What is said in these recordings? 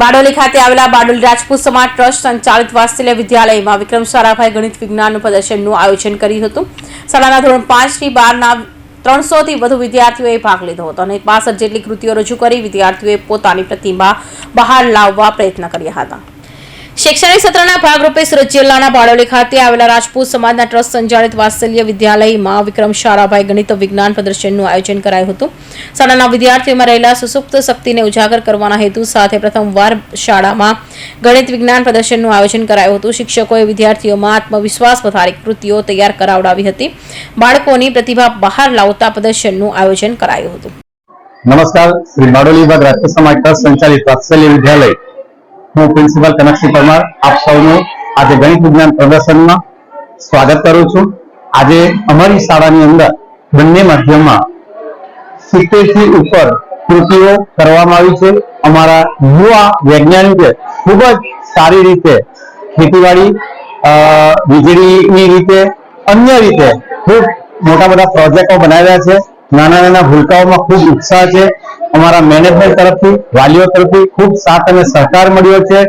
બારડોલી ખાતે આવેલા બારડોલી રાજપૂત સમાજ ટ્રસ્ટ સંચાલિત વાત્સલ્ય વિદ્યાલયમાં વિક્રમ સારાભાઈ ગણિત વિજ્ઞાનનું પ્રદર્શનનું આયોજન કર્યું હતું। શાળાના ધોરણ 5 થી 12ના 300 થી વધુ વિદ્યાર્થીઓએ ભાગ લીધો હતો અને 62 જેટલી કૃતિઓ રજૂ કરી વિદ્યાર્થીઓએ પોતાની પ્રતિભા બહાર લાવવા પ્રયત્ન કર્યા હતા। शैक्षणिक सत्रना भागरूपे सूरत जिल्लाना बारडोली खाते आवेला राजपूत समाजना ट्रस्ट संचालित वात्सल्य विद्यालयमां विक्रम साराभाई गणित विज्ञान प्रदर्शनનું आयोजन कराયું હતું। શાળાના વિદ્યાર્થીઓમાં રહેલા સુસુપ્ત શક્તિને ઉજાગર કરવાના હેતુ સાથે પ્રથમવાર શાળામાં ગણિત વિજ્ઞાન પ્રદર્શનનું આયોજન કરાયું હતું। શિક્ષકોએ વિદ્યાર્થીઓમાં આત્મવિશ્વાસ વધારી કૃતિઓ તૈયાર કરાવડાવી હતી। બાળકોની પ્રતિભા બહાર લાવતા પ્રદર્શનનું આયોજન કરાયું હતું। નમસ્કાર, શ્રી બારડોલી વિભાગ રાજપૂત સમાજ ટ્રસ્ટ સંચાલિત વાત્સલ્ય વિદ્યાલય હું પ્રિન્સિપલ કનકસિંહ પરમાર આપ સૌનું આજે ગણિત વિજ્ઞાન પ્રદર્શનમાં સ્વાગત કરું છું। આજે અમારી શાળાની અંદર બંને માધ્યમમાં 70 થી ઉપર કૃતિઓ કરવામાં આવી છે। અમારા યુવા વૈજ્ઞાનિકે ખૂબ જ સારી રીતે ખેતીવાડી વીજળીની રીતે અન્ય રીતે ખૂબ મોટા મોટા પ્રોજેક્ટો બનાવ્યા છે। નાના નાના ભૂલકાઓમાં ખૂબ ઉત્સાહ છે। અમારા મેનેજમેન્ટ तरफથી વાલીઓ तरफથી ખૂબ સાથ અને સહકાર મળ્યો છે।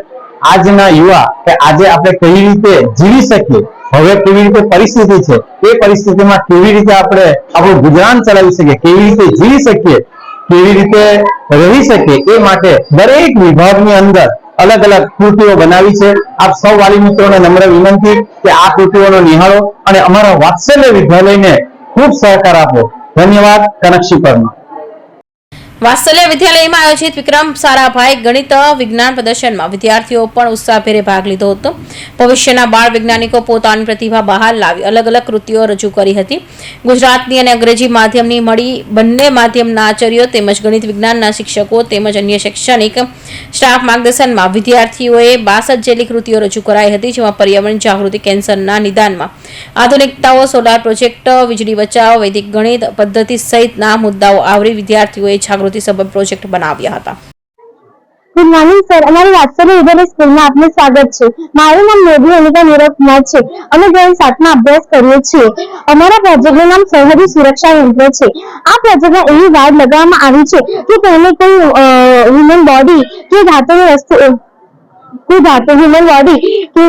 આજના યુવા કે આજે આપણે કેવી રીતે જીવી શકીએ, હવે કેવી રીતે પરિસ્થિતિ છે, એ પરિસ્થિતિમાં કેવી રીતે આપણે આપણું ગુજરાન ચલાવી શકીએ, કેવી રીતે જીવી શકીએ, કેવી રીતે રહી શકીએ, એ માટે દરેક વિભાગની અંદર अलग अलग कृतिओ बनावी छे। आप सौ वाली मित्रों नम्र विनंती कि आ कृतिओनो निहाळो अने अमारा वात्सल्य विद्यालयने खूब सहकार आपो। धन्यवाद। कनकसिंह परमार। वात्सल्य विद्यालयમાં આયોજિત વિક્રમ સારાભાઈ ગણિત વિજ્ઞાન પ્રદર્શનમાં વિદ્યાર્થીઓ પણ ઉત્સાહભેર ભાગ લીધો હતો। ભવિષ્યના બાળ વૈજ્ઞાનિકો પોતાની પ્રતિભા બહાર લાવી અલગ અલગ કૃતિઓ રજૂ કરી હતી। ગુજરાતની અને અંગ્રેજી માધ્યમની મળી બંને માધ્યમના આચાર્યો તેમજ ગણિત વિજ્ઞાનના શિક્ષકો તેમજ અન્ય શૈક્ષણિક સ્ટાફ માર્ગદર્શનમાં વિદ્યાર્થીઓએ 62 જેટલી કૃતિઓ રજૂ કરાઈ હતી, જેમાં પર્યાવરણ જાગૃતિ, કેન્સરના નિદાનમાં આધુનિકતાઓ, સોલાર પ્રોજેક્ટ, વીજળી બચાવ, વૈદિક ગણિત પદ્ધતિ સહિતના મુદ્દાઓ આવરી વિદ્યાર્થીઓએ જાગૃતિ સભર પ્રોજેક્ટ બનાવ્યા હતા। गुड मॉर्निंग सर, अमारी वात्सल्य विद्यालय स्कूल में आपने स्वागत है। मारू नाम मोदी अनिका नीरव कुमार है। अमे धोरण 7 में अभ्यास करीए छीए। अमारा प्रोजेक्ट નું નામ સરહદી સુરક્ષા યંત્ર છે। આ પ્રોજેક્ટમાં એવી વાડ લગાવવામાં આવી છે કે તેને કોઈ હ્યુમન બોડી કે ધાતુની વસ્તુ હ્યુમન બોડી કે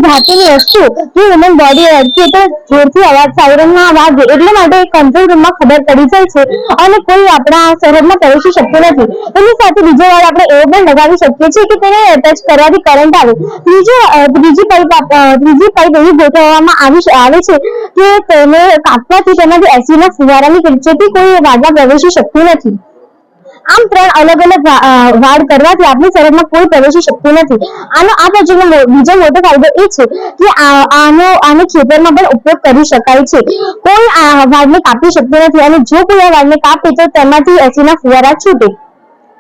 धातुની वस्तु जो ह्यूमन बॉडी अटके तो जोरથી અવાજ સાયરનમાં વાગે એટલે માટે કંટ્રોલ રૂમમાં ખબર પડી જાય છે અને કોઈ આપણા શહેરમાં પ્રવેશી શકતો નથી। એની સાથે બીજો વાર આપણે એ પણ લગાવી શકીએ છીએ કે તેને ટચ કરવાથી કરંટ આવે। ત્રીજી પાઇપ એવી ગોઠવવામાં આવે છે કે તેને કાપવાથી તેમાંથી એસિડના ફુવારા નીકળે જેથી કોઈ વાડમાં પ્રવેશી શકતું નથી। આમ ત્રણ અલગ અલગ વાડ કરવાથી આપણી શરીરમાં કોઈ પ્રવેશી શકતું નથી। આ પ્રોજેક્ટનો બીજો મોટો ફાયદો એ છે કે આનો ખેતરમાં પણ ઉપયોગ કરી શકાય છે। કોઈ આ વાડને કાપી શકતું નથી અને જો કોઈ આ વાડને કાપે તો તેમાંથી એસિડના ફુવારા છૂટે।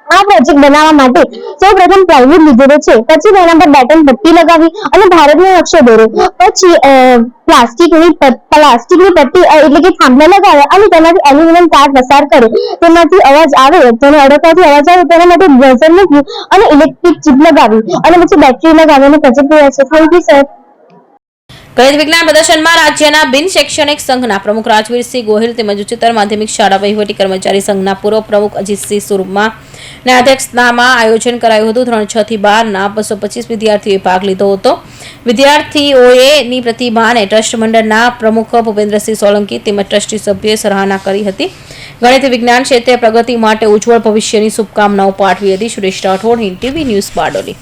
આ પ્રોજેક્ટ બનાવવા માટે સૌપ્રથમ પ્લાયવુડ લીધેલો છે, પછી તેના પર બેટન પટ્ટી લગાવી અને ભારતનો નકશો દોર્યો, પછી પ્લાસ્ટિકની પટ્ટી એટલે કે થાંભલા લગાવ્યા અને તેમાંથી એલ્યુમિનિયમ તાર પસાર કર્યો। તેમાંથી અવાજ આવે, તેને અડકવાથી અવાજ આવે તેના માટે બઝર મૂક્યું અને ઇલેક્ટ્રિક ચિપ લગાવી અને પછી બેટરી લગાવી અને પ્રોજેક્ટ તૈયાર છે। Thank you sir. ગણિત વિજ્ઞાન પ્રદર્શનમાં રાજ્યના બિન શૈક્ષણિક સંઘના પ્રમુખ રાજવીરસિંહ ગોહિલ તેમજ ઉચ્ચતર માધ્યમિક શાળા વહીવટી કર્મચારી સંઘના પૂર્વ પ્રમુખ અજીતસિંહ સુરમા ના અધ્યક્ષતામાં આયોજન કરાયું હતું। ધોરણ 6 થી 12ના 225 વિદ્યાર્થીઓએ ભાગ લીધો હતો। વિદ્યાર્થીઓની પ્રતિભાને ટ્રસ્ટ મંડળના પ્રમુખ ભૂપેન્દ્રસિંહ સોલંકી તેમજ ટ્રસ્ટી સભ્યોએ સરાહના કરી હતી। ગણિત વિજ્ઞાન ક્ષેત્રે પ્રગતિ માટે ઉજ્જવળ ભવિષ્યની શુભકામનાઓ પાઠવી હતી। Suresh Rathod, Hind TV news, Bardoli.